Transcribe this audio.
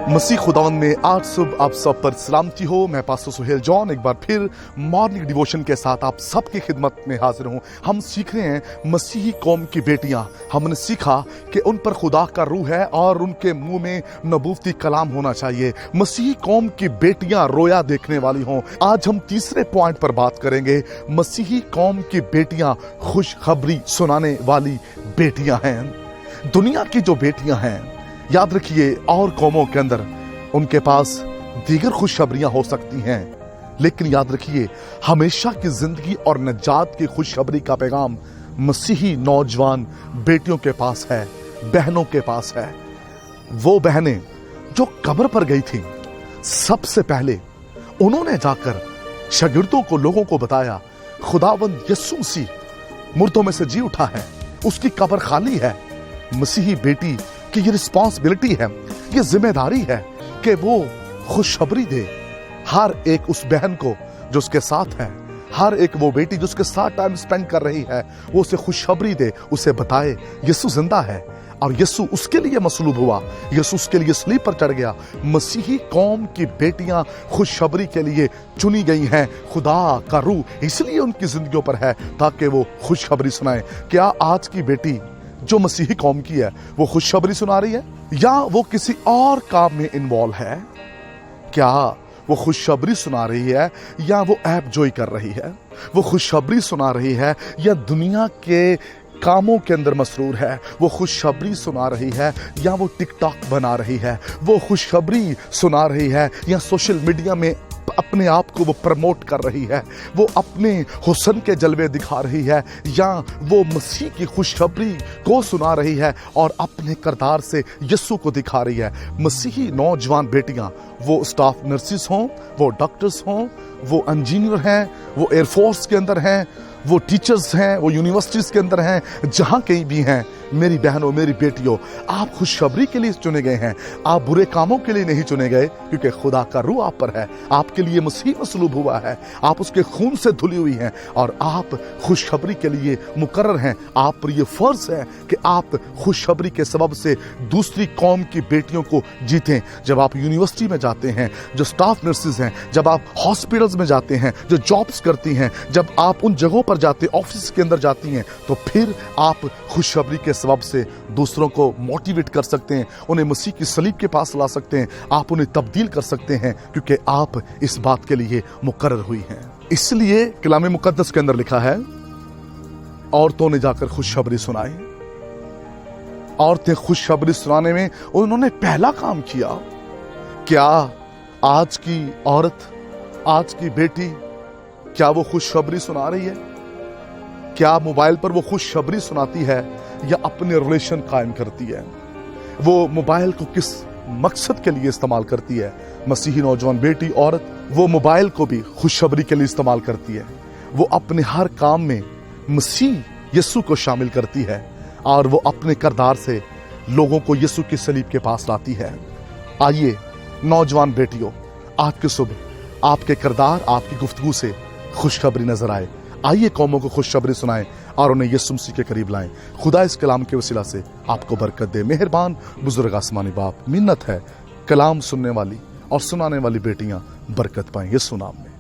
मसीह खुदावंद में आज सुबह आप सब पर सलामती हो। मैं पास्टर सुहेल जॉन एक बार फिर मॉर्निंग डिवोशन के साथ आप सबकी खिदमत में हाजिर हूँ। हम सीख रहे हैं मसीही कौम की बेटियां। हमने सीखा कि उन पर खुदा का रूह है और उनके मुंह में नबूवती कलाम होना चाहिए। मसीही कौम की बेटियां रोया देखने वाली हों। आज हम तीसरे पॉइंट पर बात करेंगे। मसीही कौम की बेटियां खुशखबरी सुनाने वाली बेटियां हैं। दुनिया की जो बेटियां हैं, याद रखिए, और कौमों के अंदर उनके पास दीगर खुशखबरियां हो सकती हैं, लेकिन याद रखिए हमेशा की जिंदगी और निजात की खुशखबरी का पैगाम मसीही नौजवान बेटियों के पास है, बहनों के पास है। वो बहनें जो कब्र पर गई थीं, सबसे पहले उन्होंने जाकर शागिर्दों को, लोगों को बताया खुदावंद यीशु मसीह मुर्दों में से जी उठा है, उसकी कब्र खाली है। मसीही बेटी कि ये रिस्पॉन्सिबिलिटी है, ये जिम्मेदारी है कि वो खुशखबरी दे हर एक उस बहन को जो उसके साथ है, हर एक वो बेटी जो उसके साथ टाइम स्पेंड कर रही है, वो उसे खुशखबरी दे, उसे बताए यीशु जिंदा है और यीशु उसके लिए मसलूब हुआ, यीशु उसके लिए सलीब पर चढ़ गया। मसीही कौम की बेटियां खुशखबरी के लिए चुनी गई हैं। खुदा का रूह इसलिए उनकी जिंदगियों पर है ताकि वो खुशखबरी सुनाए। क्या आज की बेटी जो मसीही कौम की है वो खुशखबरी सुना रही है, या वो किसी और काम में इन्वॉल्व है? क्या वो खुशखबरी सुना रही है या वो ऐप जोई कर रही है? वो खुशखबरी सुना रही है या दुनिया के कामों के अंदर मसरूर है? वो खुशखबरी सुना रही है या वो टिकटॉक बना रही है? वो खुशखबरी सुना रही है या सोशल मीडिया में अपने आप को वो प्रमोट कर रही है? वो अपने हुस्न के जलवे दिखा रही है या वो मसीह की खुशखबरी को सुना रही है और अपने किरदार से यीशु को दिखा रही है? मसीही नौजवान बेटियां, वो स्टाफ नर्सिस हों, वो डॉक्टर्स हों, वो इंजीनियर हैं, वो एयरफोर्स के अंदर हैं, वो टीचर्स हैं, वो यूनिवर्सिटीज के अंदर हैं, जहां कहीं भी हैं, मेरी बहनों, मेरी बेटियों, आप खुशखबरी के लिए चुने गए हैं। आप बुरे कामों के लिए नहीं चुने गए, क्योंकि खुदा का रूह आप पर है। आपके लिए मसीह मसलूब हुआ है, आप उसके खून से धुली हुई हैं और आप खुशखबरी के लिए मुकर्रर हैं। आप पर ये फर्ज है कि आप खुशखबरी के सबब से दूसरी कौम की बेटियों को जीतें। जब आप यूनिवर्सिटी में जाते हैं, जो स्टाफ नर्सेज हैं, जब आप हॉस्पिटल्स में जाते हैं, जो जॉब्स करती हैं, जब आप उन जगहों पर जाते, ऑफिस के अंदर जाती हैं, तो फिर आप खुशखबरी के सबब से दूसरों को मोटिवेट कर सकते हैं, उन्हें मसीह की सलीब के पास ला सकते हैं, आप उन्हें तब्दील कर सकते हैं, क्योंकि आप इस बात के लिए मुकर्रर हुई हैं। इसलिए कलाम मुकद्दस के अंदर लिखा है, औरतों ने जाकर खुशखबरी सुनाई। औरतें खुशखबरी सुनाने में उन्होंने पहला काम किया। क्या आज की औरत, आज की बेटी, क्या वो खुशखबरी सुना रही है? क्या मोबाइल पर वो खुशखबरी सुनाती है या अपने रिलेशन कायम करती है? वो मोबाइल को किस मकसद के लिए इस्तेमाल करती है? मसीही नौजवान बेटी, औरत, वो मोबाइल को भी खुशखबरी के लिए इस्तेमाल करती है। वो अपने हर काम में मसीह यीशु को शामिल करती है और वो अपने किरदार से लोगों को यीशु की सलीब के पास लाती है। आइए नौजवान बेटियों, आज की सुबह आपके किरदार, आपकी गुफ्तगू से खुशखबरी नजर आए। आइए कौमों को खुशखबरी सुनाएं और उन्हें यीशु मसीह के करीब लाएं। खुदा इस कलाम के वसीला से आपको बरकत दे। मेहरबान बुजुर्ग आसमानी बाप, मिन्नत है कलाम सुनने वाली और सुनाने वाली बेटियां बरकत पाएं, यीशु नाम में।